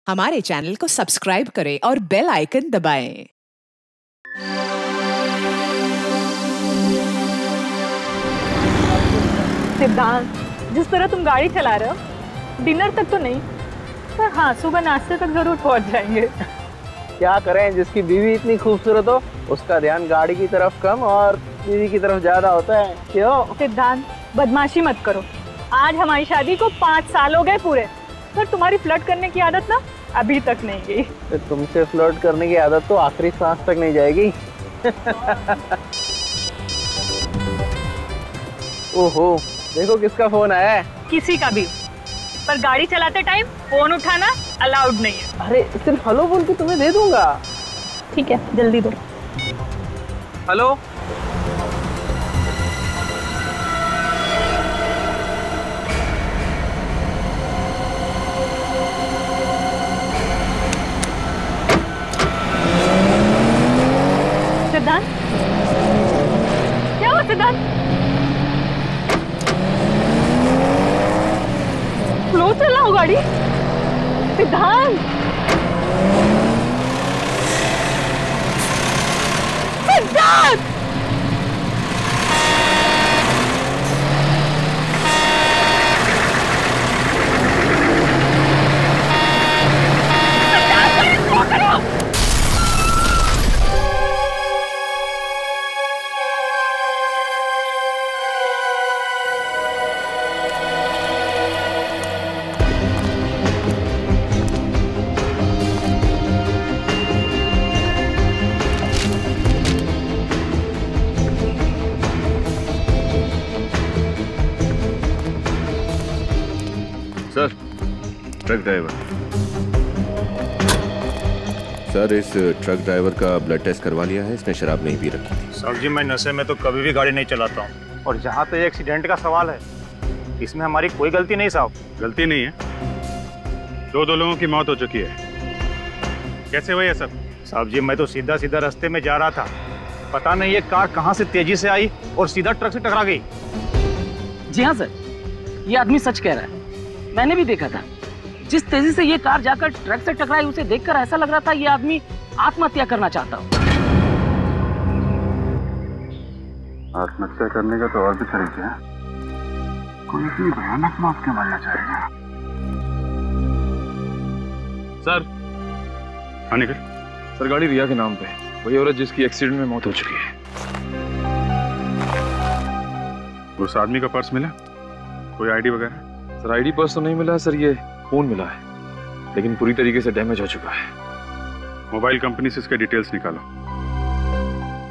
हमारे चैनल को सब्सक्राइब करें और बेल आइकन दबाएं। सिद्धांत, जिस तरह तुम गाड़ी चला रहे हो, डिनर तक तो नहीं, पर हाँ सुबह नाश्ते तक जरूर पहुंच जाएंगे। क्या करें, जिसकी बीवी इतनी खूबसूरत हो उसका ध्यान गाड़ी की तरफ कम और बीवी की तरफ ज्यादा होता है। क्यों? सिद्धांत, बदमाशी मत करो। आज हमारी शादी को 5 साल हो गए पूरे, पर तुम्हारी फ्लर्ट करने की आदत ना अभी तक नहीं गई। तो तुमसे फ्लर्ट करने की आदत तो आखिरी सांस तक नहीं जाएगी। ओहो, देखो किसका फोन आया है। किसी का भी, पर गाड़ी चलाते टाइम फोन उठाना अलाउड नहीं है। अरे सिर्फ हेलो बोल के तुम्हें दे दूंगा। ठीक है, जल्दी दो। हेलो। सिद्धांत, क्या हुआ सिद्धांत? स्लो चला हो गाड़ी। सिद्धांत, सिद्धांत, सर, ट्रक ड्राइवर। सर, इस ट्रक ड्राइवर का ब्लड टेस्ट करवा लिया है, इसने शराब नहीं पी रखी थी। सर जी, मैं नशे में तो कभी भी गाड़ी नहीं चलाता हूँ। और जहाँ पे एक्सीडेंट का सवाल है, इसमें हमारी कोई गलती नहीं साहब। गलती नहीं है, दो लोगों की मौत हो चुकी है। कैसे हुआ ये सब? साहब जी, मैं तो सीधा सीधा रास्ते में जा रहा था, पता नहीं ये कार कहाँ से तेजी से आई और सीधा ट्रक से टकरा गई। जी हाँ सर, ये आदमी सच कह रहा है, मैंने भी देखा था। जिस तेजी से ये कार जाकर ट्रक से टकराई, उसे देखकर ऐसा लग रहा था ये आदमी आत्महत्या करना चाहता हो। आत्महत्या करने का तो और भी तरीके हैं। कोई इतनी भयानक मौत क्यों मरना चाहेगा? सर, हाँ निकल। सर, गाड़ी रिया के नाम पे, वही औरत जिसकी एक्सीडेंट में मौत हो चुकी है। उस आदमी का पर्स मिला? कोई आईडी वगैरह? सर, आईडी पर्स तो नहीं मिला सर, ये फोन मिला है, लेकिन पूरी तरीके से डैमेज हो चुका है। मोबाइल कंपनी से इसके डिटेल्स निकालो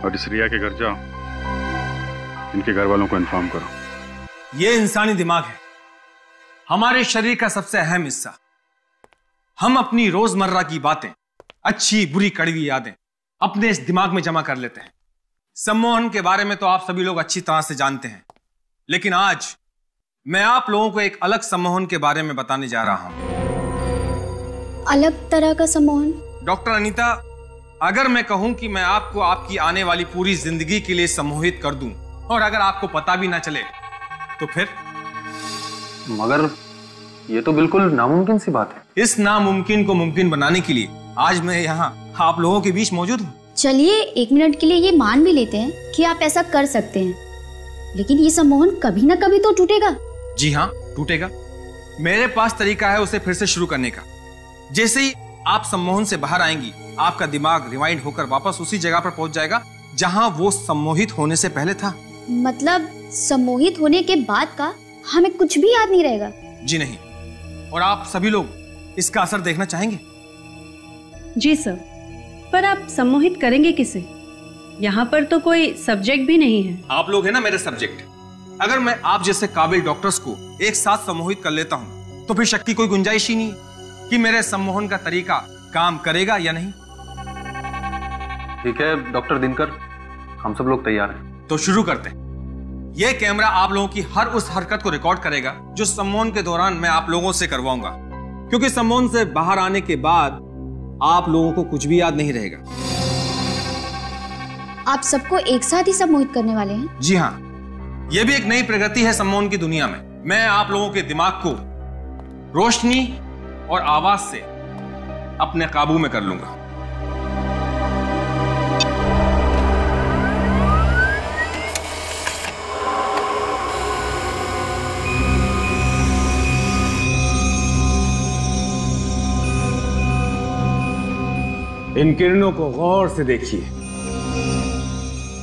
और इस रिया के घर जाओ, इनके घर वालों को इन्फॉर्म करो। ये इंसानी दिमाग है, हमारे शरीर का सबसे अहम हिस्सा। हम अपनी रोजमर्रा की बातें, अच्छी बुरी कड़वी यादें अपने इस दिमाग में जमा कर लेते हैं। सम्मोहन के बारे में तो आप सभी लोग अच्छी तरह से जानते हैं, लेकिन आज मैं आप लोगों को एक अलग सम्मोहन के बारे में बताने जा रहा हूं। अलग तरह का सम्मोहन? डॉक्टर अनीता, अगर मैं कहूं कि मैं आपको आपकी आने वाली पूरी जिंदगी के लिए सम्मोहित कर दूं और अगर आपको पता भी ना चले तो फिर? मगर ये तो बिल्कुल नामुमकिन सी बात है। इस नामुमकिन को मुमकिन बनाने के लिए आज मैं यहाँ आप लोगों के बीच मौजूद हूँ। चलिए 1 मिनट के लिए ये मान भी लेते हैं कि आप ऐसा कर सकते हैं, लेकिन ये सम्मोहन कभी ना कभी तो टूटेगा। जी हाँ, टूटेगा। मेरे पास तरीका है उसे फिर से शुरू करने का। जैसे ही आप सम्मोहन से बाहर आएंगी, आपका दिमाग रिवाइंड होकर वापस उसी जगह पर पहुंच जाएगा जहां वो सम्मोहित होने से पहले था। मतलब सम्मोहित होने के बाद का हमें कुछ भी याद नहीं रहेगा? जी नहीं। और आप सभी लोग इसका असर देखना चाहेंगे? जी सर, पर आप सम्मोहित करेंगे किसे? यहाँ पर तो कोई सब्जेक्ट भी नहीं है। आप लोग है ना मेरे सब्जेक्ट। अगर मैं आप जैसे काबिल डॉक्टर्स को एक साथ सम्मोहित कर लेता हूँ तो फिर शक की कोई गुंजाइश ही नहीं है कि मेरे सम्मोहन का तरीका काम करेगा या नहीं। ठीक है डॉक्टर दिनकर, हम सब लोग तैयार हैं। तो शुरू करते हैं। यह कैमरा आप लोगों की हर उस हरकत को रिकॉर्ड करेगा जो सम्मोहन के दौरान मैं आप लोगों से करवाऊंगा, क्योंकि सम्मोहन से बाहर आने के बाद आप लोगों को कुछ भी याद नहीं रहेगा। आप सबको एक साथ ही सम्मोहित करने वाले हैं? जी हाँ, यह भी एक नई प्रगति है सम्मोहन की दुनिया में। मैं आप लोगों के दिमाग को रोशनी और आवाज से अपने काबू में कर लूंगा। इन किरणों को गौर से देखिए।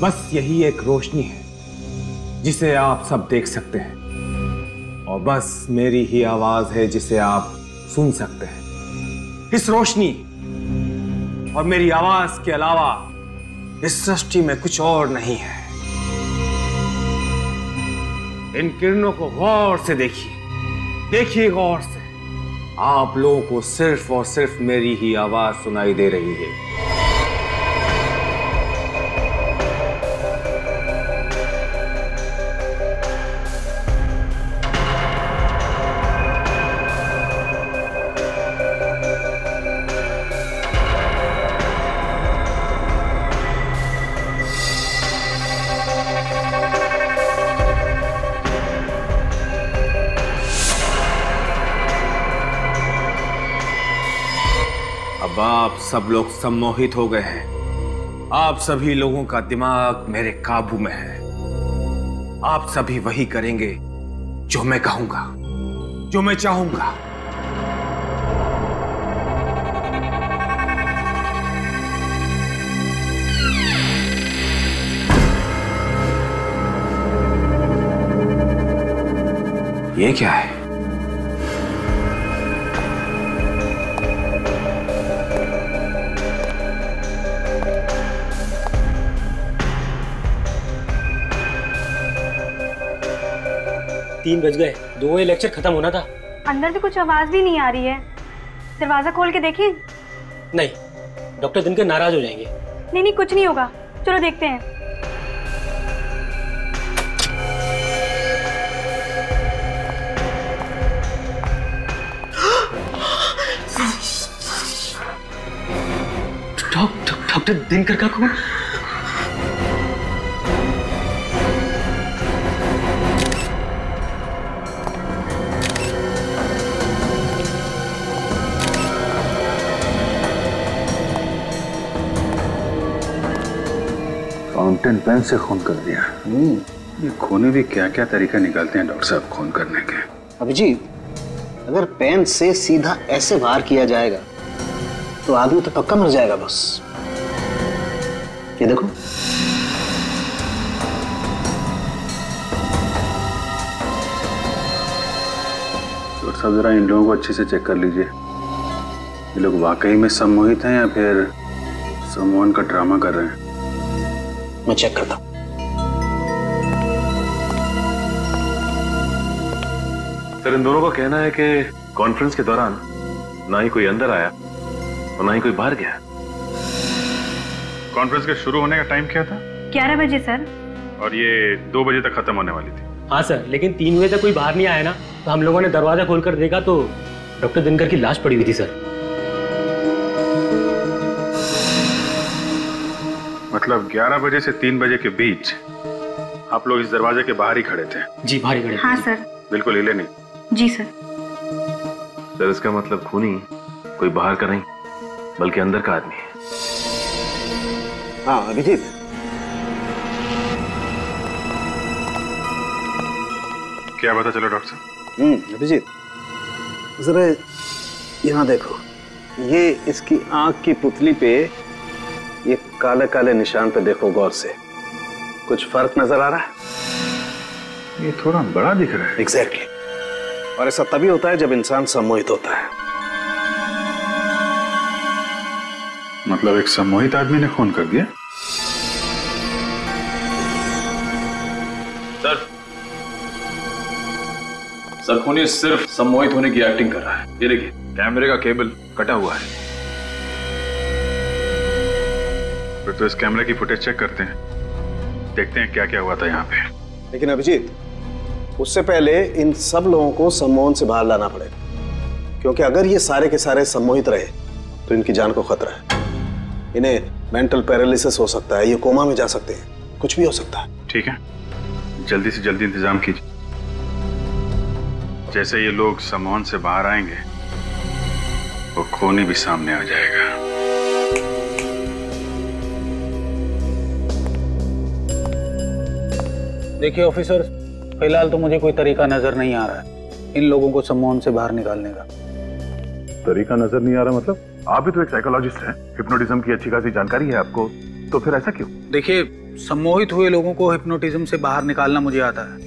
बस यही एक रोशनी है जिसे आप सब देख सकते हैं, और बस मेरी ही आवाज है जिसे आप सुन सकते हैं। इस रोशनी और मेरी आवाज के अलावा इस सृष्टि में कुछ और नहीं है। इन किरणों को गौर से देखिए, देखिए गौर से। आप लोगों को सिर्फ और सिर्फ मेरी ही आवाज सुनाई दे रही है। अब आप सब लोग सम्मोहित हो गए हैं। आप सभी लोगों का दिमाग मेरे काबू में है। आप सभी वही करेंगे जो मैं कहूंगा, जो मैं चाहूंगा। ये क्या है? तीन बज गए, 2 बजे लेक्चर खत्म होना था। अंदर से कुछ आवाज भी नहीं आ रही है। दरवाजा खोल के देखिए। नहीं, डॉक्टर दिनकर नाराज हो जाएंगे। नहीं नहीं, कुछ नहीं होगा, चलो देखते हैं। डॉक्टर दिनकर का कौन? फाउंटेन पेन से खून कर दिया। ये खूनी भी क्या क्या तरीका निकालते हैं डॉक्टर साहब खून करने के। अभिजीत, अगर पेन से सीधा ऐसे वार किया जाएगा तो आदमी तो पक्का मर जाएगा बस। ये देखो, डॉक्टर साहब जरा इन लोगों को अच्छे से चेक कर लीजिए। ये लोग वाकई में सम्मोहित हैं या फिर सम्मोहन का ड्रामा कर रहे हैं। मैं चेक करता हूं। सर, इन दोनों का कहना है कि कॉन्फ्रेंस के दौरान ना ही कोई अंदर आया और ना ही कोई बाहर गया। कॉन्फ्रेंस के शुरू होने का टाइम क्या था? 11 बजे सर। और ये 2 बजे तक खत्म होने वाली थी। हाँ सर, लेकिन 3 बजे तक कोई बाहर नहीं आया ना, तो हम लोगों ने दरवाजा खोलकर देखा तो डॉक्टर दिनकर की लाश पड़ी हुई थी सर। मतलब 11 बजे से 3 बजे के बीच आप लोग इस दरवाजे के बाहर ही खड़े थे? जी, बाहर ही खड़े थे। हाँ सर। बिल्कुल हिले नहीं? जी सर। सर, इसका मतलब खूनी कोई बाहर का नहीं बल्कि अंदर का आदमी है। हाँ अभिजीत, क्या पता चलो डॉक्टर साहब? अभिजीत जरा यहाँ देखो, ये इसकी आंख की पुतली पे ये काले काले निशान पे देखो गौर से। कुछ फर्क नजर आ रहा है? ये थोड़ा बड़ा दिख रहा है। एग्जैक्टली। और ऐसा तभी होता है जब इंसान सम्मोहित होता है। मतलब एक सम्मोहित आदमी ने खून कर दिया? सर, खूनी सिर्फ सम्मोहित होने की एक्टिंग कर रहा है। ये देखिए, कैमरे का केबल कटा हुआ है। फिर तो इस कैमरे की फुटेज चेक करते हैं, देखते हैं क्या क्या हुआ था यहाँ पे। लेकिन अभिजीत, उससे पहले इन सब लोगों को सम्मोहन से बाहर लाना पड़ेगा, क्योंकि अगर ये सारे के सारे सम्मोहित रहे तो इनकी जान को खतरा है। इन्हें मेंटल पैरालिसिस हो सकता है, ये कोमा में जा सकते हैं, कुछ भी हो सकता है। ठीक है, जल्दी से जल्दी इंतजाम कीजिए। जैसे ये लोग सम्मोहन से बाहर आएंगे वो खूनी भी सामने आ जाएगा। देखिए ऑफिसर, फिलहाल तो मुझे कोई तरीका नजर नहीं आ रहा है इन लोगों को सम्मोहन से बाहर निकालने का। तरीका नजर नहीं आ रहा मतलब? आप भी तो एक साइकोलॉजिस्ट हैं, हिप्नोटिज्म की अच्छी खासी जानकारी है आपको, तो फिर ऐसा क्यों? देखिए, सम्मोहित हुए लोगों को हिप्नोटिज्म से बाहर निकालना मुझे आता है,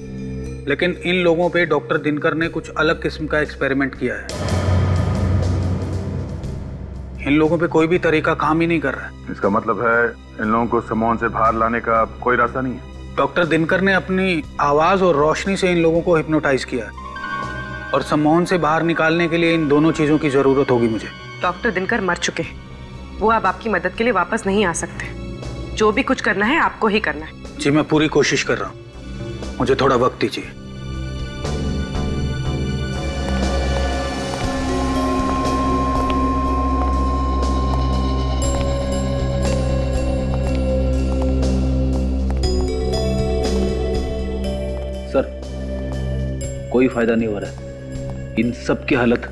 लेकिन इन लोगों पे डॉक्टर दिनकर ने कुछ अलग किस्म का एक्सपेरिमेंट किया है। इन लोगों पे कोई भी तरीका काम ही नहीं कर रहा है। इसका मतलब है इन लोगों को सम्मोहन से बाहर लाने का कोई रास्ता नहीं है? डॉक्टर दिनकर ने अपनी आवाज और रोशनी से इन लोगों को हिप्नोटाइज किया है, और सम्मोहन से बाहर निकालने के लिए इन दोनों चीजों की जरूरत होगी मुझे। डॉक्टर दिनकर मर चुके हैं, वो अब आपकी मदद के लिए वापस नहीं आ सकते। जो भी कुछ करना है आपको ही करना है। जी मैं पूरी कोशिश कर रहा हूँ, मुझे थोड़ा वक्त दीजिए। सर, कोई फायदा नहीं हो रहा है। इन सब की हालत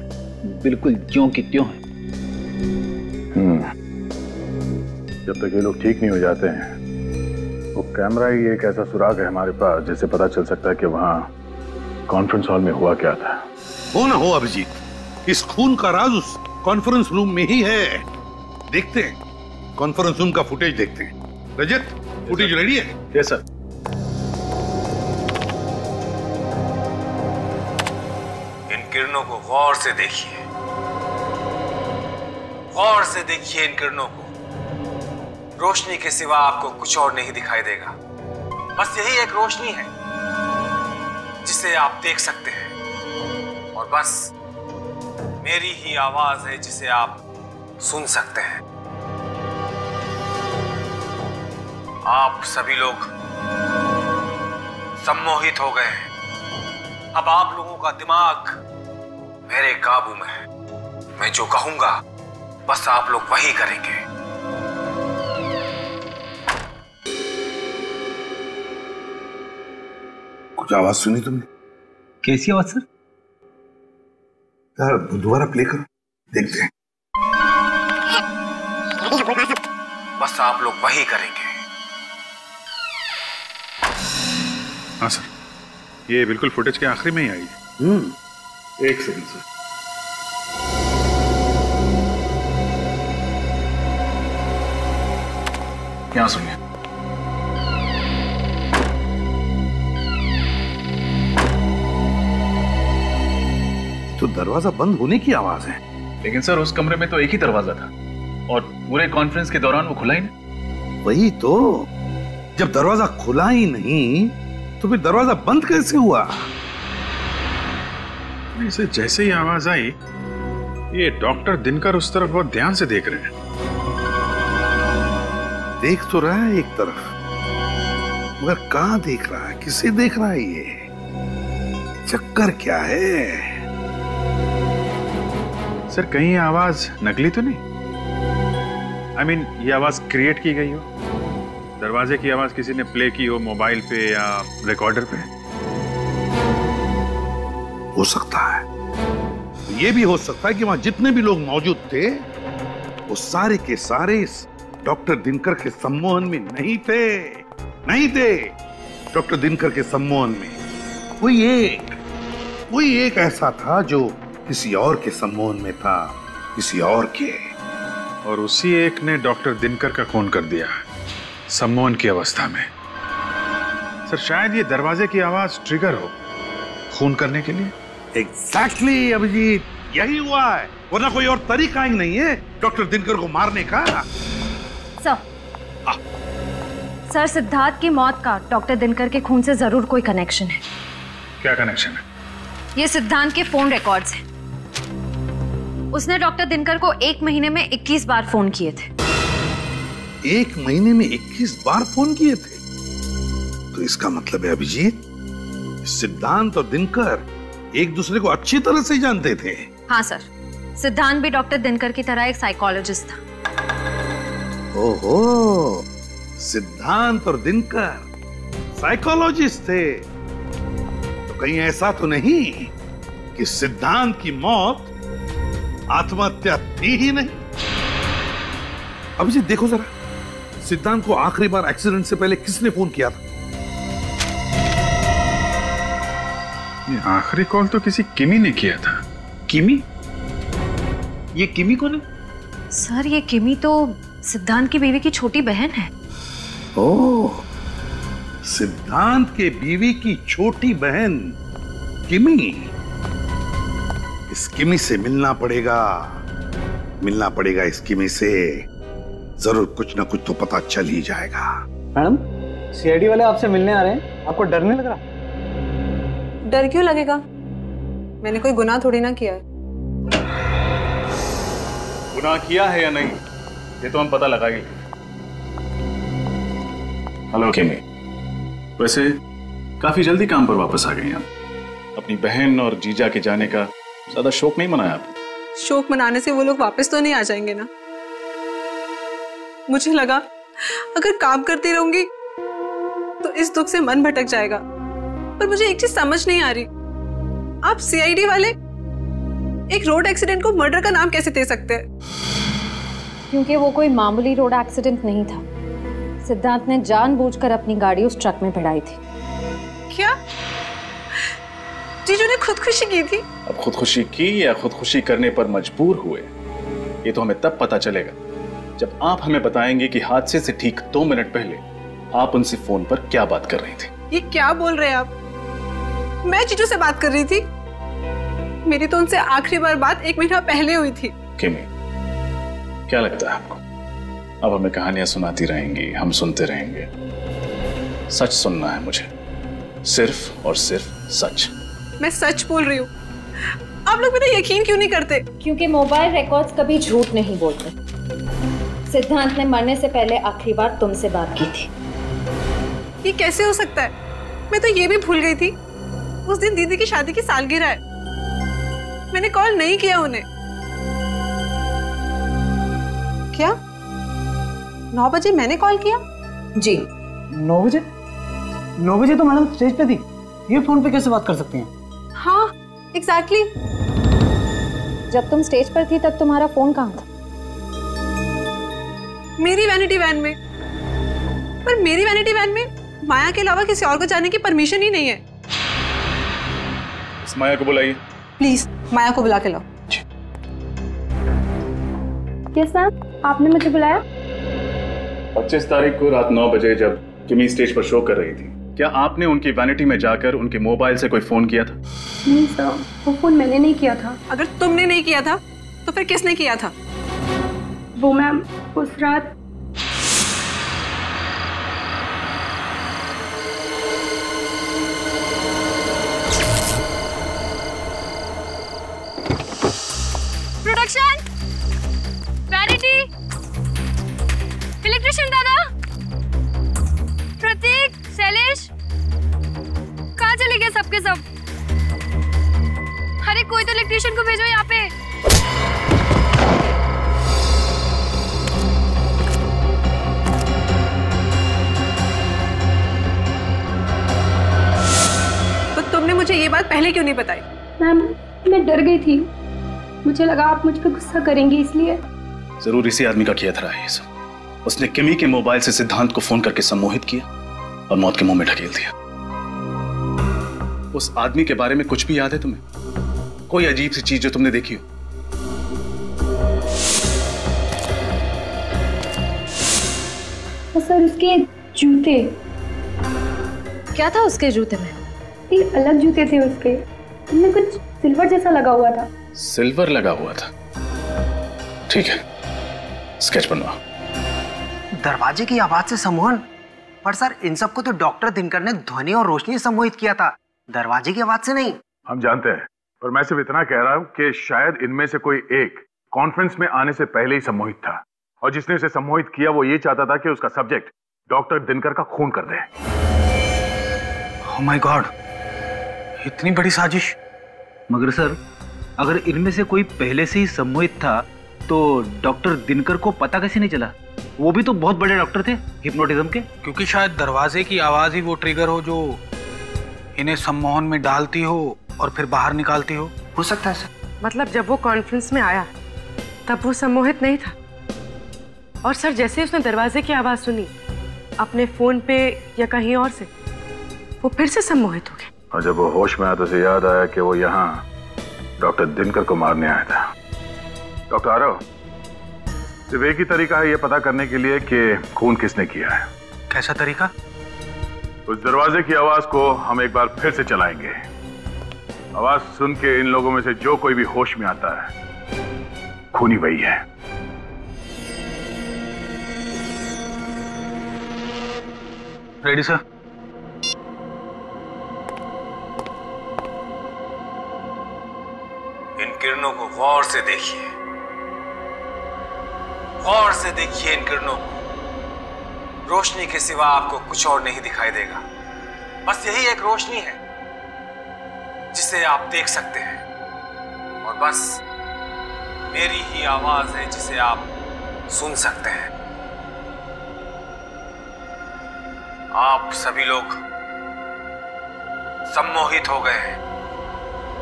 बिल्कुल ज्यों की त्यों है। जब तक ये लोग ठीक नहीं हो जाते हैं, वो कैमरा ही एक ऐसा सुराग है हमारे पास जिससे पता चल सकता है कि वहां कॉन्फ्रेंस हॉल में हुआ क्या था। हो ना हो अभिजीत, इस खून का राज उस कॉन्फ्रेंस रूम में ही है। देखते हैं, कॉन्फ्रेंस रूम का फुटेज देखते हैं। रजत, फुटेज रेडी है? Yes sir. इन किरणों को गौर से देखिए, गौर से देखिए इन किरणों को। रोशनी के सिवा आपको कुछ और नहीं दिखाई देगा। बस यही एक रोशनी है जिसे आप देख सकते हैं, और बस मेरी ही आवाज है जिसे आप सुन सकते हैं। आप सभी लोग सम्मोहित हो गए हैं। अब आप लोगों का दिमाग मेरे काबू में है। मैं जो कहूंगा बस आप लोग वही करेंगे। कुछ आवाज सुनी तुमने? कैसी आवाज सर? यार दोबारा प्ले करो, देखते हैं। बस आप लोग वही करेंगे। हाँ सर, ये बिल्कुल फुटेज के आखिरी में ही आई है। एक सेकंड सर। यहाँ सुनिए। तो दरवाजा बंद होने की आवाज है। लेकिन सर उस कमरे में तो एक ही दरवाजा था और पूरे कॉन्फ्रेंस के दौरान वो खुला ही नहीं। वही तो, जब दरवाजा खुला ही नहीं तो फिर दरवाजा बंद कैसे हुआ? इसे जैसे ही आवाज आई, ये डॉक्टर दिनकर उस तरफ बहुत ध्यान से देख रहे हैं। देख तो रहा है एक तरफ, मगर कहां देख रहा है, किसे देख रहा है? ये चक्कर क्या है? सर कहीं ये आवाज नकली तो नहीं? I mean, ये आवाज क्रिएट की गई हो? दरवाजे की आवाज किसी ने प्ले की हो मोबाइल पे या रिकॉर्डर पे? हो सकता है। ये भी हो सकता है कि वहां जितने भी लोग मौजूद थे वो सारे के सारे इस डॉक्टर दिनकर के सम्मोहन में नहीं थे। डॉक्टर दिनकर के सम्मोहन में कोई एक ऐसा था जो किसी और के सम्मोहन में था, किसी और के। और उसी एक ने डॉक्टर दिनकर का खून कर दिया सम्मोहन की अवस्था में। सर शायद ये दरवाजे की आवाज ट्रिगर हो खून करने के लिए। एग्जैक्टली अभिजीत, यही हुआ है, वरना कोई और तरीका ही नहीं है डॉक्टर दिनकर को मारने का। सर, सिद्धार्थ की मौत का डॉक्टर दिनकर के खून से जरूर कोई कनेक्शन है। क्या कनेक्शन है? ये सिद्धांत के फोन रिकॉर्ड्स हैं। उसने डॉक्टर दिनकर को 1 महीने में 21 बार फोन किए थे। 1 महीने में 21 बार फोन किए थे? तो इसका मतलब है अभिजीत, सिद्धांत और दिनकर एक दूसरे को अच्छी तरह से जानते थे। हाँ सर, सिद्धांत भी डॉक्टर दिनकर की तरह एक साइकोलॉजिस्ट था। ओहो, सिद्धांत और दिनकर साइकोलॉजिस्ट थे। तो कहीं ऐसा तो नहीं कि सिद्धांत की मौत आत्महत्या थी ही नहीं। अब इसे देखो जरा, सिद्धांत को आखिरी बार एक्सीडेंट से पहले किसने फोन किया था? ये आखिरी कॉल तो किसी किमी ने किया था। किमी? ये किमी कौन है? सर ये किमी तो सिद्धांत की बीवी की छोटी बहन है। ओह, सिद्धांत के बीवी की छोटी बहन किमी। इस किमी से मिलना पड़ेगा इस किमी से। जरूर कुछ ना कुछ तो पता चल ही जाएगा। मैडम, सीआईडी वाले आपसे मिलने आ रहे हैं, आपको डर नहीं लग रहा? डर क्यों लगेगा? मैंने कोई गुनाह थोड़ी ना किया है। गुनाह किया है या नहीं ये तो हम पता लगाएंगे। हेलो किमी, वैसे काफी जल्दी काम पर वापस आ गए आप। अपनी बहन और जीजा के जाने का ज्यादा शौक नहीं मनाया आप? शौक मनाने से वो लोग वापस तो नहीं आ जाएंगे ना। मुझे लगा अगर काम करती रहूंगी तो इस दुख से मन भटक जाएगा, पर मुझे एक चीज समझ नहीं आ रही, आप सीआईडी वाले एक रोड एक्सीडेंट को मर्डर का नाम कैसे दे सकते हैं? क्योंकि वो कोई मामूली रोड एक्सीडेंट नहीं था। सिद्धांत ने जानबूझकर अपनी गाड़ी उस ट्रक में भिड़ाई थी। क्या जीजू ने खुदकुशी की थी? अब खुदकुशी की या खुदकुशी करने पर मजबूर हुए ये तो हमें तब पता चलेगा जब आप हमें बताएंगे कि हादसे से ठीक 2 मिनट पहले आप उनसे फोन पर क्या बात कर रही थी। ये क्या बोल रहे हैं आप? मैं जीजू से बात कर रही थी। मेरी तो उनसे आखिरी बार बात 1 महीना पहले हुई थी। किमी, क्या लगता है आपको अब हमें कहानियां सुनाती रहेंगी, हम सुनते रहेंगे? सच सुनना है मुझे, सिर्फ और सिर्फ सच। मैं सच बोल रही हूँ, आप लोग मेरा यकीन क्यों नहीं करते? क्योंकि मोबाइल रिकॉर्ड्स कभी झूठ नहीं बोलते। सिद्धांत ने मरने से पहले आखिरी बार तुमसे बात की थी। ये कैसे हो सकता है? मैं तो ये भी भूल गई थी उस दिन दीदी की शादी की सालगिरह है। मैंने कॉल नहीं किया उन्हें। क्या 9 बजे मैंने कॉल किया? जी 9 बजे? 9 बजे तो मैडम स्टेज पे थी, ये फोन पे कैसे बात कर सकती हैं? हाँ एग्जैक्टली। जब तुम स्टेज पर थी तब तुम्हारा फोन कहाँ था? मेरी वैनिटी वैन में। पर मेरी वैनिटी वैन में माया के अलावा किसी और को जाने की परमिशन ही नहीं है। इस माया को बुलाइए प्लीज, माया को बुला के लाओ। यस मैम, आपने मुझे बुलाया? 25 तारीख को रात 9 बजे जब किमी स्टेज पर शो कर रही थी, क्या आपने उनकी वैनिटी में जाकर उनके मोबाइल से कोई फोन किया था? नहीं सर, वो फोन मैंने नहीं किया था। अगर तुमने नहीं किया था तो फिर किसने किया था? वो मैम उस रात प्रोडक्शन, वैनिटी, इलेक्ट्रिशियन दादा, प्रतीक, शैलेश, कहाँ चले गए सबके सब? अरे कोई तो इलेक्ट्रिशियन को भेजो यहाँ पे। तो तुमने मुझे ये बात पहले क्यों नहीं बताई? मैम मैं डर गई थी, मुझे लगा आप मुझ पर गुस्सा करेंगी इसलिए। जरूर इसी आदमी का किया था ये सब। उसने किमी के मोबाइल से सिद्धांत को फोन करके सम्मोहित किया और मौत के मुंह में ढकेल दिया। उस आदमी के बारे में कुछ भी याद है तुम्हें? कोई अजीब सी चीज जो तुमने देखी हो? सर उसके जूते। क्या था उसके जूते में? ये अलग जूते थे उसके, उनमें कुछ सिल्वर जैसा लगा हुआ था। सिल्वर लगा हुआ था? ठीक है, स्केच बनवा। दरवाजे की आवाज से सम्मोहन? पर सर इन सबको तो डॉक्टर दिनकर ने ध्वनि और रोशनी सम्मोहित किया था, दरवाजे की आवाज से नहीं। हम जानते हैं, पर मैं सिर्फ इतना कह रहा हूं कि शायद इनमें से कोई एक कॉन्फ्रेंस में आने से पहले ही सम्मोहित था, और जिसने उसे सम्मोहित किया वो ये चाहता था कि उसका सब्जेक्ट डॉक्टर दिनकर का खून कर दे। ओह माय गॉड, इतनी बड़ी साजिश। मगर सर अगर इनमें से कोई पहले से ही सम्मोहित था तो डॉक्टर दिनकर को पता कैसे नहीं चला? वो भी तो बहुत बड़े डॉक्टर थे हिप्नोटिज्म के। क्योंकि शायद दरवाजे की आवाज ही वो ट्रिगर हो जो इन्हें सम्मोहन में डालती हो और फिर बाहर निकालती हो। सकता है सर। मतलब जब वो कॉन्फ्रेंस में आया तब वो सम्मोहित नहीं था, और सर जैसे उसने दरवाजे की आवाज सुनी अपने फोन पे या कहीं और से, वो फिर से सम्मोहित हो गए। और जब वो होश में आया तो उसे याद आया कि वो यहाँ डॉक्टर दिनकर को मारने आया था। डॉक्टर आरव, सिर्फ एक ही तरीका है ये पता करने के लिए कि खून किसने किया है। कैसा तरीका? उस दरवाजे की आवाज को हम एक बार फिर से चलाएंगे। आवाज सुन के इन लोगों में से जो कोई भी होश में आता है, खूनी वही है। Ready sir. इन किरणों को गौर से देखिए, गौर से देखिए इन किरणों को। रोशनी के सिवा आपको कुछ और नहीं दिखाई देगा। बस यही एक रोशनी है जिसे आप देख सकते हैं, और बस मेरी ही आवाज है जिसे आप सुन सकते हैं। आप सभी लोग सम्मोहित हो गए हैं।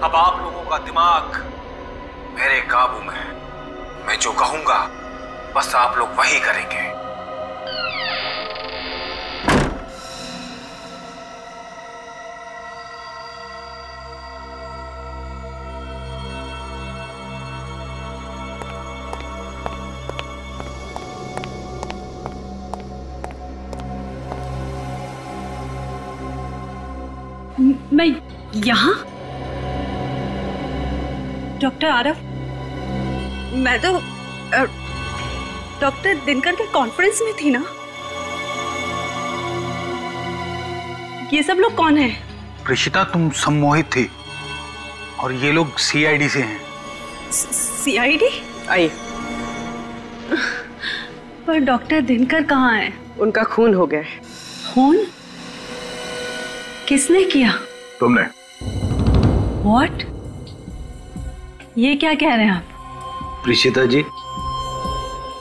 अब आप लोगों का दिमाग मेरे काबू में है। मैं जो कहूंगा बस आप लोग वही करेंगे। मैं यहाँ? डॉक्टर आरव, मैं तो डॉक्टर दिनकर के कॉन्फ्रेंस में थी ना। ये सब लोग कौन है? प्रीशिता, तुम सम्मोहित थी और ये लोग सीआईडी से हैं। सीआईडी? आइए। पर डॉक्टर दिनकर कहाँ है? उनका खून हो गया है। खून? किसने किया? तुमने। What? ये क्या कह रहे हैं आप? प्रीशिता जी,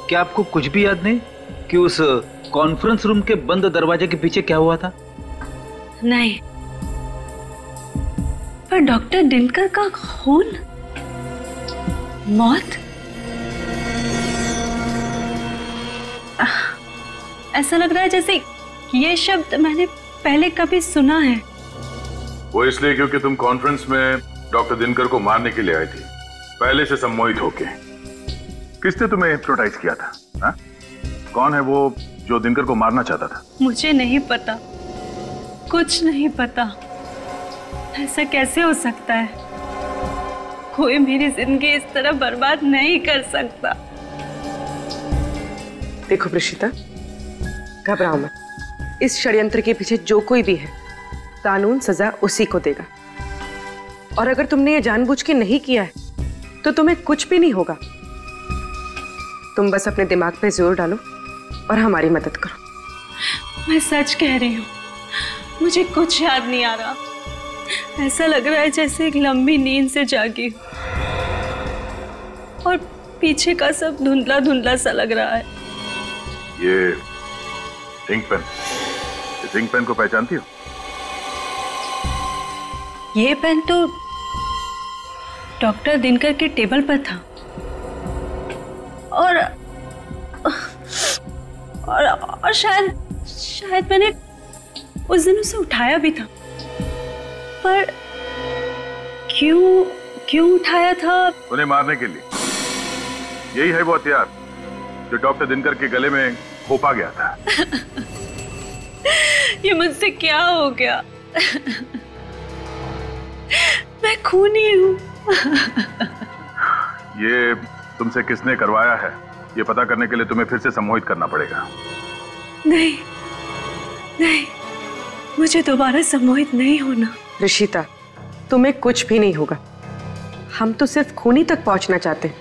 क्या आपको कुछ भी याद नहीं कि उस कॉन्फ्रेंस रूम के बंद दरवाजे के पीछे क्या हुआ था? नहीं, पर डॉक्टर दिनकर का खून, मौत, ऐसा लग रहा है जैसे ये शब्द मैंने पहले कभी सुना है। वो इसलिए क्योंकि तुम कॉन्फ्रेंस में डॉक्टर दिनकर को मारने के लिए आई थी, पहले से सम्मोहित होके। किसने तुम्हें हिप्नोटाइज किया था? हा? कौन है वो जो दिनकर को मारना चाहता था? मुझे नहीं पता, कुछ नहीं पता। ऐसा कैसे हो सकता है? कोई मेरी जिंदगी इस तरह बर्बाद नहीं कर सकता। देखो प्रीशिता, घबराओ मत। इस षड्यंत्र के पीछे जो कोई भी है, कानून सजा उसी को देगा। और अगर तुमने ये जानबूझ के नहीं किया है तो तुम्हें कुछ भी नहीं होगा। तुम बस अपने दिमाग पे जोर डालो और हमारी मदद करो। मैं सच कह रही हूँ, मुझे कुछ याद नहीं आ रहा। ऐसा लग रहा है जैसे एक लंबी नींद से जागी और पीछे का सब धुंधला धुंधला सा लग रहा है। ये इंक पेन, इस इंक पेन को पहचानती हो? ये पेन तो डॉक्टर दिनकर के टेबल पर था और शायद मैंने उस दिन उसे उठाया भी था, पर क्यों उठाया था? उन्हें मारने के लिए। यही है वो हथियार जो डॉक्टर दिनकर के गले में खोपा गया था। ये मुझसे क्या हो गया? मैं खूनी हूँ। ये तुमसे किसने करवाया है, ये पता करने के लिए तुम्हें फिर से सम्मोहित करना पड़ेगा। नहीं, मुझे दोबारा सम्मोहित नहीं होना। ऋषिता, तुम्हें कुछ भी नहीं होगा। हम तो सिर्फ खूनी तक पहुंचना चाहते हैं,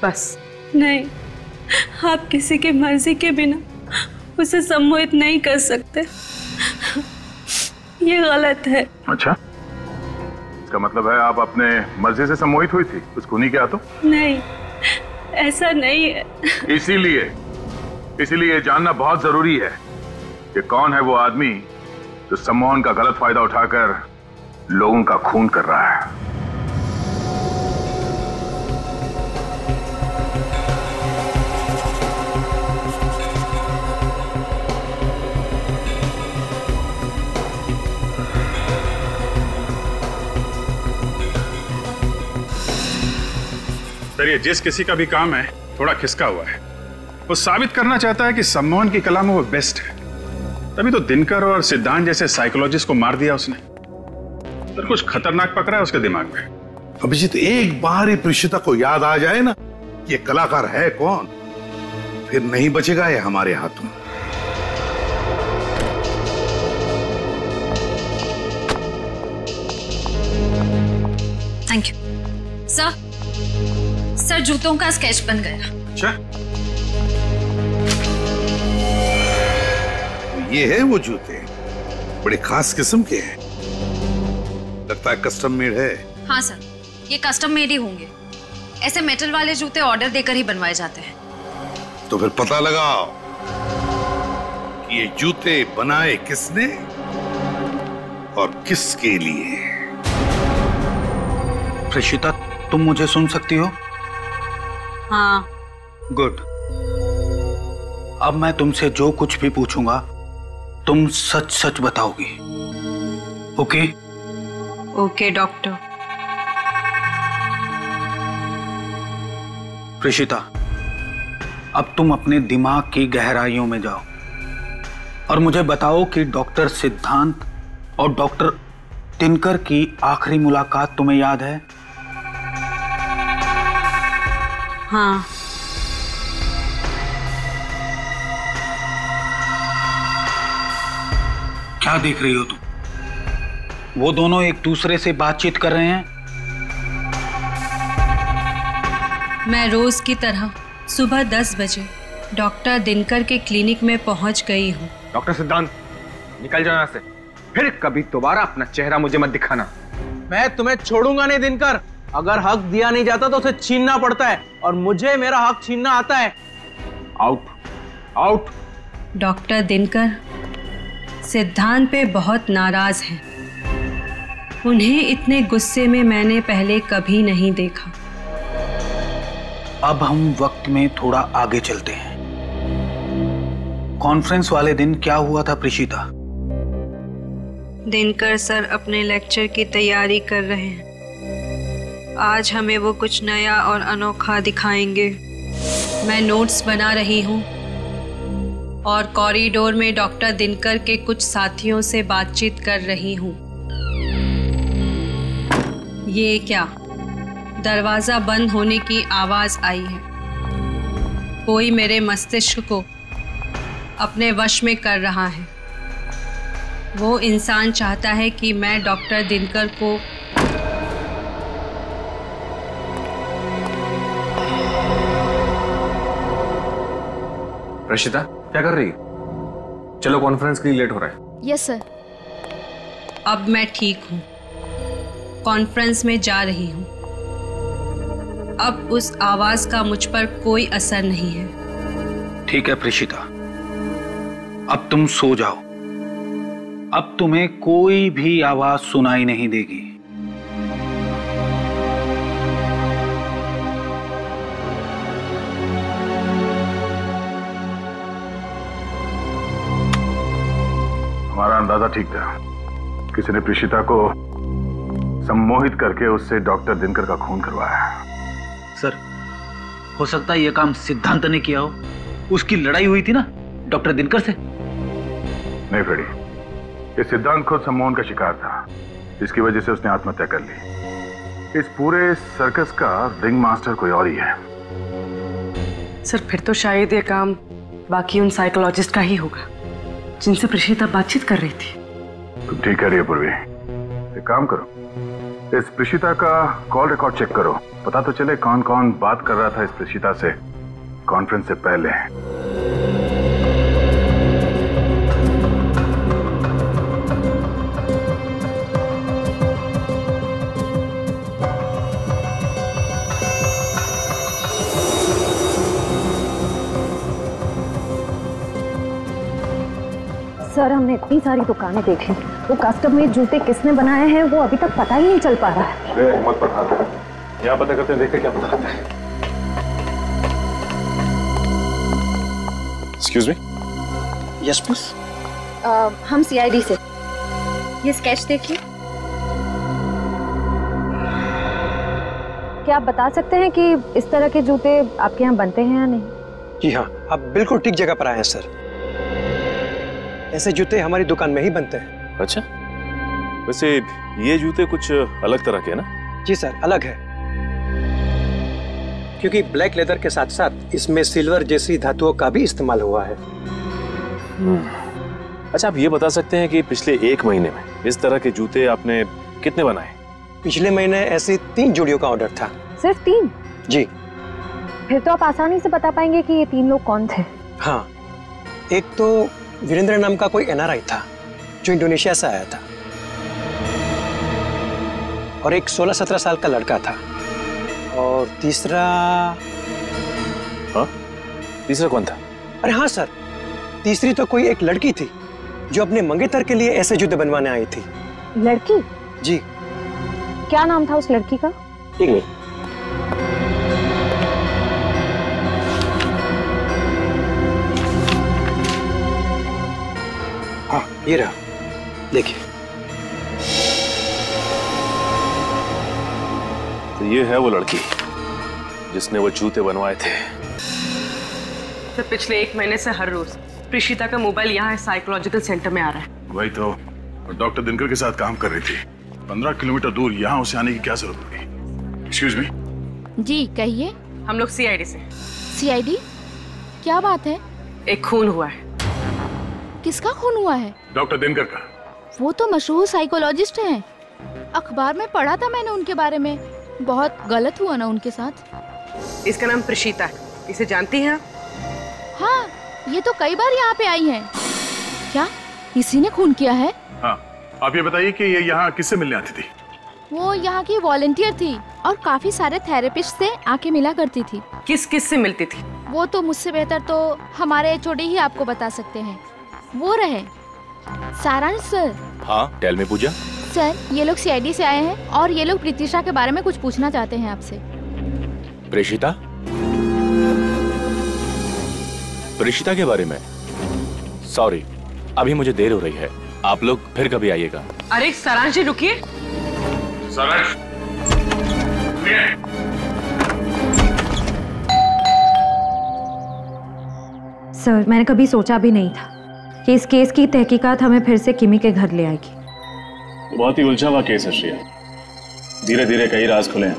बस। नहीं, आप किसी की मर्जी के बिना उसे सम्मोहित नहीं कर सकते। ये गलत है। अच्छा, इसका मतलब है आप अपने मर्जी से सम्मोहित हुई थी उस खूनी के हाथों? नहीं, ऐसा नहीं है। इसीलिए जानना बहुत जरूरी है कि कौन है वो आदमी जो सम्मोहन का गलत फायदा उठाकर लोगों का खून कर रहा है। सर, ये जिस किसी का भी काम है थोड़ा खिसका हुआ है। वो साबित करना चाहता है कि सम्मोहन की कला में वो बेस्ट है। तभी तो दिनकर और सिद्धांत जैसे साइकोलॉजिस्ट को मार दिया उसने। सर, कुछ खतरनाक पकड़ा है उसके दिमाग में। अभिजीत, एक बार ही प्रीशिता को याद आ जाए ना ये कलाकार है कौन, फिर नहीं बचेगा ये हमारे हाथों। थैंक यू सर, जूतों का स्केच बन गया। अच्छा, ये है वो जूते, बड़े खास किस्म के हैं, लगता है कस्टम मेड है। हाँ सर, ये कस्टम मेड ही होंगे। ऐसे मेटल वाले जूते ऑर्डर देकर ही बनवाए जाते हैं। तो फिर पता लगाओ कि ये जूते बनाए किसने और किसके लिए। प्रीशिता, तुम मुझे सुन सकती हो? हाँ। गुड। अब मैं तुमसे जो कुछ भी पूछूंगा तुम सच सच बताओगी, ओके? Okay doctor. प्रीशिता, अब तुम अपने दिमाग की गहराइयों में जाओ और मुझे बताओ कि डॉक्टर सिद्धांत और डॉक्टर दिनकर की आखिरी मुलाकात तुम्हें याद है? हाँ। क्या देख रही हो तुम? वो दोनों एक दूसरे से बातचीत कर रहे हैं। मैं रोज की तरह सुबह 10 बजे डॉक्टर दिनकर के क्लिनिक में पहुंच गई हूँ। डॉक्टर सिद्धांत, निकल जाओ यहाँ से। फिर कभी दोबारा अपना चेहरा मुझे मत दिखाना। मैं तुम्हें छोड़ूंगा नहीं दिनकर। अगर हक दिया नहीं जाता तो उसे छीनना पड़ता है, और मुझे मेरा हक छीनना आता है। Out, out. डॉक्टर दिनकर सिद्धांत पे बहुत नाराज हैं। उन्हें इतने गुस्से में मैंने पहले कभी नहीं देखा। अब हम वक्त में थोड़ा आगे चलते हैं। कॉन्फ्रेंस वाले दिन क्या हुआ था प्रीशिता? दिनकर सर अपने लेक्चर की तैयारी कर रहे हैं। आज हमें वो कुछ नया और अनोखा दिखाएंगे। मैं नोट्स बना रही हूँ और कॉरिडोर में डॉक्टर दिनकर के कुछ साथियों से बातचीत कर रही हूँ। ये क्या? दरवाजा बंद होने की आवाज आई है। कोई मेरे मस्तिष्क को अपने वश में कर रहा है। वो इंसान चाहता है कि मैं डॉक्टर दिनकर को रशिता, क्या कर रही? चलो, कॉन्फ्रेंस के लिए लेट हो रहा है। Yes sir. अब मैं ठीक हूँ। कॉन्फ्रेंस में जा रही हूँ। अब उस आवाज का मुझ पर कोई असर नहीं है। ठीक है प्रीशिता, अब तुम सो जाओ। अब तुम्हें कोई भी आवाज सुनाई नहीं देगी। हमारा अंदाजा ठीक था। किसी ने प्रीशिता को सम्मोहित करके उससे डॉक्टर दिनकर का खून करवाया। सर, हो सकता है यह काम सिद्धांत ने किया हो। उसकी लड़ाई हुई थी ना डॉक्टर दिनकर से। नहीं फ्रेडी, ये सिद्धांत खुद सम्मोहन का शिकार था, जिसकी वजह से उसने आत्महत्या कर ली। इस पूरे सर्कस का रिंग मास्टर कोई और ही है। सर, फिर तो शायद ये काम बाकी उन साइकोलॉजिस्ट का ही होगा जिनसे प्रीशिता बातचीत कर रही थी। तुम ठीक कह रही है पूर्वी। एक काम करो, इस प्रीशिता का कॉल रिकॉर्ड चेक करो, पता तो चले कौन कौन बात कर रहा था इस प्रीशिता से कॉन्फ्रेंस से पहले। सर, हमने इतनी सारी दुकानें देखी, वो कस्टम मेड जूते किसने बनाए हैं वो अभी तक पता ही नहीं चल पा रहा है। मत पढ़ाते हैं, यहाँ पता करते हैं, देखते क्या पता लगता है। Excuse me. यस बस। हम सीआईडी से। ये स्केच देखिए। क्या आप बता सकते हैं कि इस तरह के जूते आपके यहाँ बनते हैं या नहीं? जी हाँ, आप बिल्कुल ठीक जगह पर आए हैं सर। ऐसे जूते हमारी दुकान में ही बनते हैं। अच्छा, वैसे ये जूते कुछ अलग तरह के हैं ना? जी सर, अलग है, क्योंकि ब्लैक लेदर के साथ साथ इसमें सिल्वर जैसी धातुओं का भी इस्तेमाल हुआ है। अच्छा, आप ये बता सकते हैं कि पिछले 1 महीने में इस तरह के जूते आपने कितने बनाए? पिछले महीने ऐसे 3 जोड़ियों का ऑर्डर था। सिर्फ 3? जी। फिर तो आप आसानी से बता पाएंगे कि ये 3 लोग कौन थे। हाँ, एक तो वीरेंद्र नाम का कोई NRI था जो इंडोनेशिया से आया था, और एक 16-17 साल का लड़का था, और तीसरा। हाँ? तीसरा कौन था? अरे हाँ सर, तीसरी तो कोई एक लड़की थी जो अपने मंगेतर के लिए ऐसे जूते बनवाने आई थी। लड़की? जी। क्या नाम था उस लड़की का? एक मिनट। हाँ, ये रहा, देखिए। तो ये है वो लड़की जिसने वो जूते बनवाए थे। तो पिछले 1 महीने से हर रोज प्रीशिता का मोबाइल यहाँ साइकोलॉजिकल सेंटर में आ रहा है। वही तो, डॉक्टर दिनकर के साथ काम कर रही थी। 15 किलोमीटर दूर यहाँ उसे आने की क्या जरूरत पड़ी? Excuse me. जी कहिए। हम लोग CID से। CID? क्या बात है? एक खून हुआ है। किसका खून हुआ है? डॉक्टर दिनकर का। वो तो मशहूर साइकोलॉजिस्ट हैं। अखबार में पढ़ा था मैंने उनके बारे में। बहुत गलत हुआ ना उनके साथ। इसका नाम प्रीशिता है। इसे जानती हैं आप? हाँ, ये तो कई बार यहाँ पे आई है। क्या इसी ने खून किया है? हाँ, आप ये बताइए कि ये यहाँ किससे मिलने आती थी? वो यहाँ की वॉलंटियर थी और काफी सारे थेरेपिस्ट से आके मिला करती थी। किस किस से मिलती थी? वो तो मुझसे बेहतर तो हमारे HOD ही आपको बता सकते हैं। वो रहे सारांश सर। हाँ, टेल मी पूजा। सर, ये लोग CID से आए हैं और ये लोग प्रीतिशा के बारे में कुछ पूछना चाहते हैं आपसे। प्रीशिता? प्रीशिता के बारे में? सॉरी, अभी मुझे देर हो रही है, आप लोग फिर कभी आइएगा। अरे सारांश जी रुकिए। सारांश, सर, मैंने कभी सोचा भी नहीं था कि इस केस की तहकीकात हमें फिर से किमी के घर ले आएगी। बहुत ही उलझा हुआ केस है श्रेया। धीरे धीरे कई राज खुले हैं,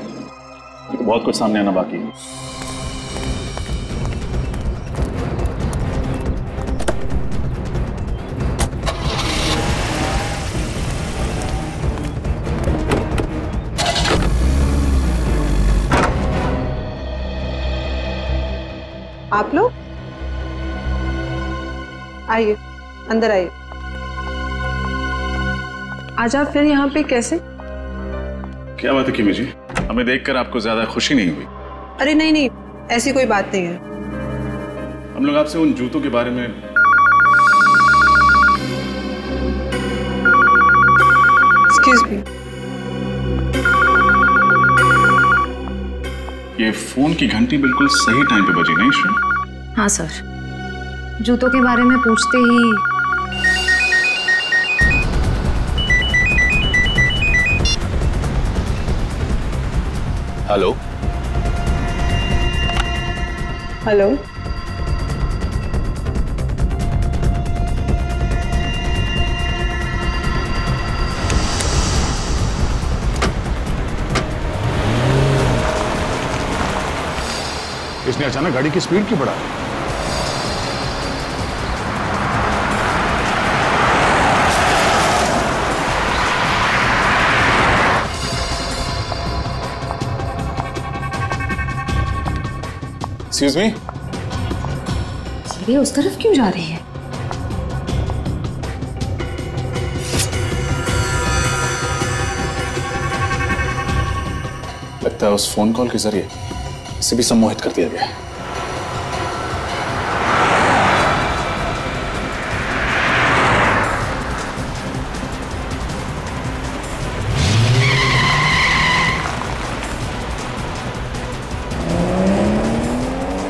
बहुत कुछ सामने आना बाकी है। आप लोग आइए, अंदर आइए। आज आप फिर यहाँ पे कैसे? क्या बात है किमी जी, हमें देखकर आपको ज्यादा खुशी नहीं हुई? अरे नहीं नहीं, ऐसी कोई बात नहीं है। हम लोग आपसे उन जूतों के बारे में एक्सक्यूज मी। ये फोन की घंटी बिल्कुल सही टाइम पे बजी नहीं श्रेया? हाँ सर, जूतों के बारे में पूछते ही हेलो। हेलो। इसने अचानक गाड़ी की स्पीड क्यों बढ़ा? Excuse me. ये उस तरफ क्यों जा रही है? लगता है उस फोन कॉल के जरिए इसे भी सम्मोहित कर दिया गया है।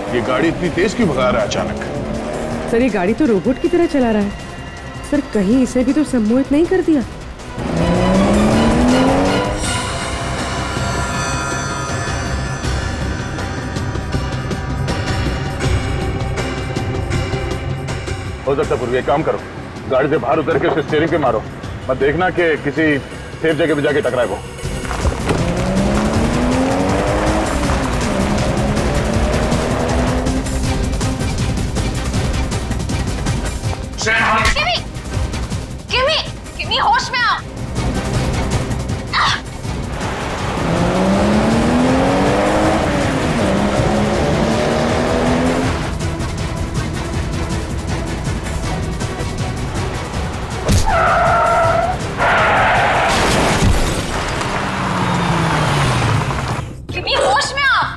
ये गाड़ी इतनी तेज क्यों भगा रहा है अचानक? सर, ये गाड़ी तो रोबोट की तरह चला रहा है। सर, कहीं इसे भी तो सम्मोहित नहीं कर दिया? हो सकता है पूर्वी, एक काम करो, गाड़ी से बाहर उतर के उसे स्टीयरिंग पे मारो, मत देखना कि किसी सेफ जगह पे जाके टकराए वो। किमी होश में आओ। किमी होश में आओ।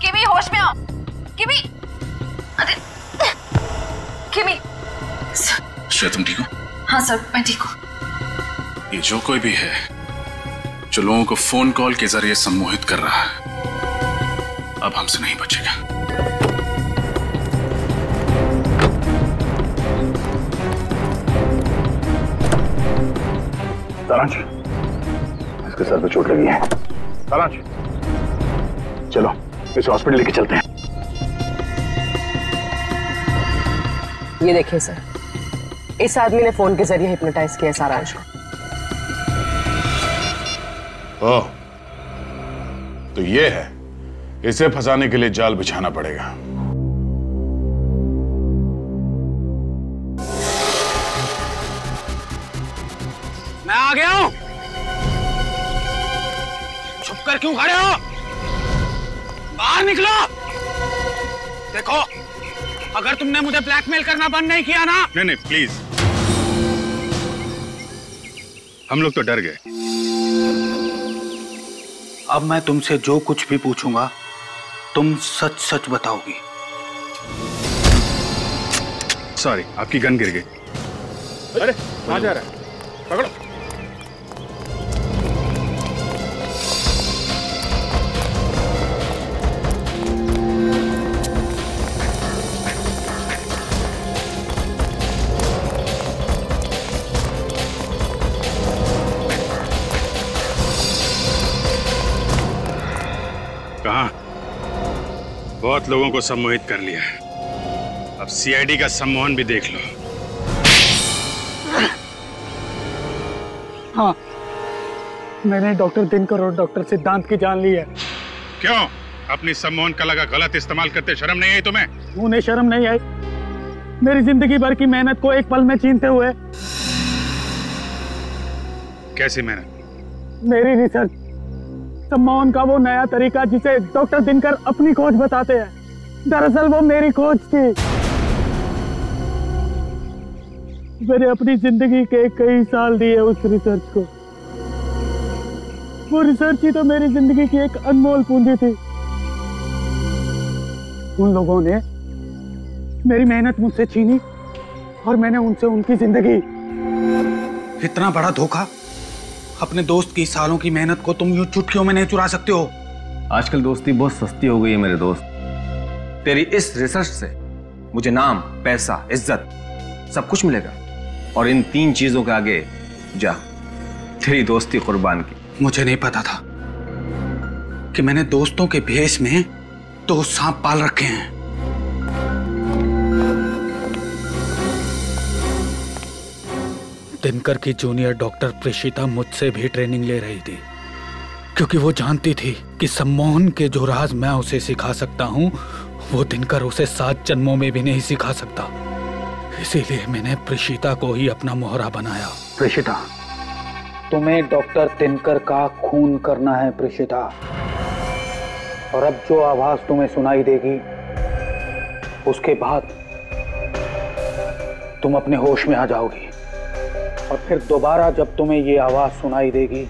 किमी होश में आओ। किमी किमी। श्रेया तुम ठीक हो? हाँ सर मैं ठीक हूँ। ये जो कोई भी है जो लोगों को फोन कॉल के जरिए सम्मोहित कर रहा है, अब हमसे नहीं बचेगा। सारांश, इसके सर पे चोट लगी है। सारांश, चलो इसे हॉस्पिटल लेके चलते हैं। ये देखिए सर, इस आदमी ने फोन के जरिए हिप्नोटाइज किया सारांश को। ओह, तो ये है, इसे फंसाने के लिए जाल बिछाना पड़ेगा। मैं आ गया हूं। छुप कर क्यों खड़े हो? बाहर निकलो। देखो, अगर तुमने मुझे ब्लैकमेल करना बंद नहीं किया ना। नहीं प्लीज, हम लोग तो डर गए। अब मैं तुमसे जो कुछ भी पूछूंगा तुम सच सच बताओगी। सॉरी, आपकी गन गिर गई। अरे कहां जा रहा है? पकड़ो। कहां? बहुत लोगों को सम्मोहित कर लिया है, अब सीआईडी का सम्मोहन भी देख लो। हाँ, मैंने डॉक्टर दिनकर और डॉक्टर सिद्धांत की जान ली है। क्यों? अपनी सम्मोहन कला का गलत इस्तेमाल करते शर्म नहीं आई तुम्हें? उन्हें शर्म नहीं आई, मेरी जिंदगी भर की मेहनत को एक पल में छीनते हुए। कैसी मेहनत? मेरी रिसर्च, सम्मोहन का वो नया तरीका जिसे डॉक्टर दिनकर अपनी खोज बताते हैं, दरअसल वो मेरी खोज थी। मैंने अपनी जिंदगी के कई साल दिए उस रिसर्च को। वो रिसर्च ही तो मेरी जिंदगी की एक अनमोल पूंजी थी। उन लोगों ने मेरी मेहनत मुझसे छीनी और मैंने उनसे उनकी जिंदगी। इतना बड़ा धोखा, अपने दोस्त की सालों की मेहनत को तुम यूं चुटकियों में नहीं चुरा सकते हो। आजकल दोस्ती बहुत सस्ती हो गई है मेरे दोस्त। तेरी इस रिसर्च से मुझे नाम, पैसा, इज्जत सब कुछ मिलेगा, और इन 3 चीजों के आगे जा तेरी दोस्ती कुर्बान की। मुझे नहीं पता था कि मैंने दोस्तों के भेष में 2 सांप पाल रखे हैं। दिनकर की जूनियर डॉक्टर प्रेषिता मुझसे भी ट्रेनिंग ले रही थी, क्योंकि वो जानती थी कि सम्मोहन के जो राज मैं उसे सिखा सकता हूं वो दिनकर उसे 7 जन्मों में भी नहीं सिखा सकता। इसीलिए मैंने प्रेषिता को ही अपना मोहरा बनाया। प्रेषिता, तुम्हें डॉक्टर दिनकर का खून करना है प्रेषिता, और अब जो आवाज तुम्हें सुनाई देगी उसके बाद तुम अपने होश में आ जाओगी, और फिर दोबारा जब तुम्हें ये आवाज सुनाई देगी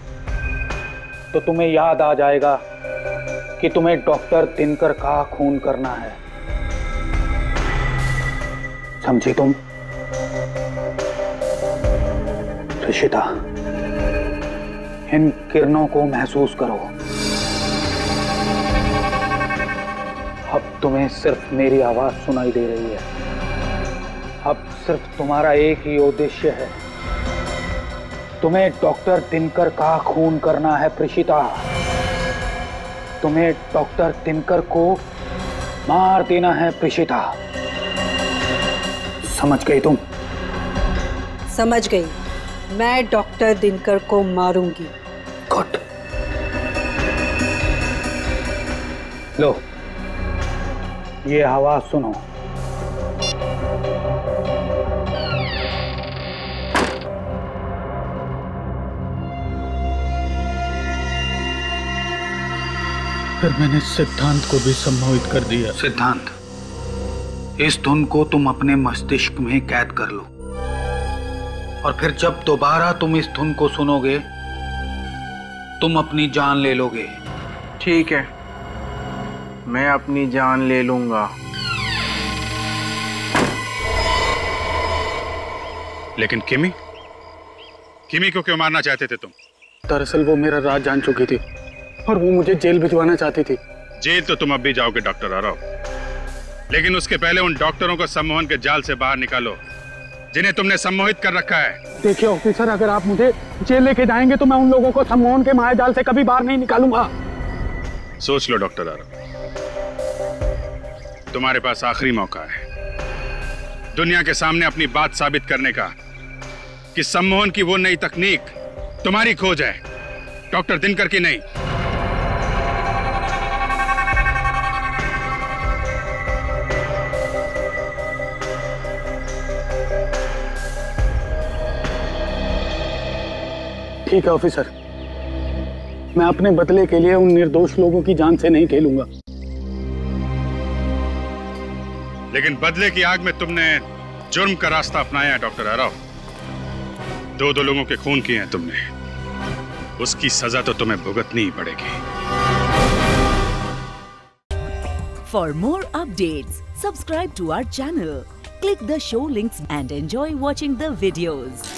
तो तुम्हें याद आ जाएगा कि तुम्हें डॉक्टर दिनकर का खून करना है। समझी तुम? प्रेषिता, इन किरणों को महसूस करो। अब तुम्हें सिर्फ मेरी आवाज सुनाई दे रही है। अब सिर्फ तुम्हारा एक ही उद्देश्य है, तुम्हें डॉक्टर दिनकर का खून करना है प्रेषिता। तुम्हें डॉक्टर दिनकर को मार देना है प्रीशिता। समझ गई तुम? समझ गई। मैं डॉक्टर दिनकर को मारूंगी। गुड। लो, ये आवाज सुनो। फिर मैंने सिद्धांत को भी सम्मोहित कर दिया। सिद्धांत, इस धुन को तुम अपने मस्तिष्क में कैद कर लो और फिर जब दोबारा तुम इस धुन को सुनोगे तुम अपनी जान ले लोगे। ठीक है, मैं अपनी जान ले लूंगा। लेकिन किमी को क्यों मारना चाहते थे तुम? दरअसल वो मेरा राज जान चुकी थी और वो मुझे जेल भिजवाना चाहती थी। जेल तो तुम अब भी जाओगे डॉक्टर आरव, लेकिन उसके पहले उन डॉक्टरों को सम्मोहन के जाल से बाहर निकालो जिन्हें तुमने सम्मोहित कर रखा है। देखिए ऑफिसर, अगर आप मुझे जेल लेके जाएंगे तो मैं उन लोगों को सम्मोहन के मायाजाल से कभी बाहर नहीं निकालूंगा। सोच लो डॉक्टर आरव, तुम्हारे पास आखिरी मौका है दुनिया के सामने अपनी बात साबित करने का कि सम्मोहन की वो नई तकनीक तुम्हारी खोज है, डॉक्टर दिनकर की नहीं। ठीक है ऑफिसर, मैं अपने बदले के लिए उन निर्दोष लोगों की जान से नहीं खेलूंगा। लेकिन बदले की आग में तुमने जुर्म का रास्ता अपनाया है डॉक्टर आरव। दो लोगों के खून किए हैं तुमने, उसकी सजा तो तुम्हें भुगतनी ही पड़ेगी। For more updates, subscribe to our channel, click the show links and enjoy watching the videos.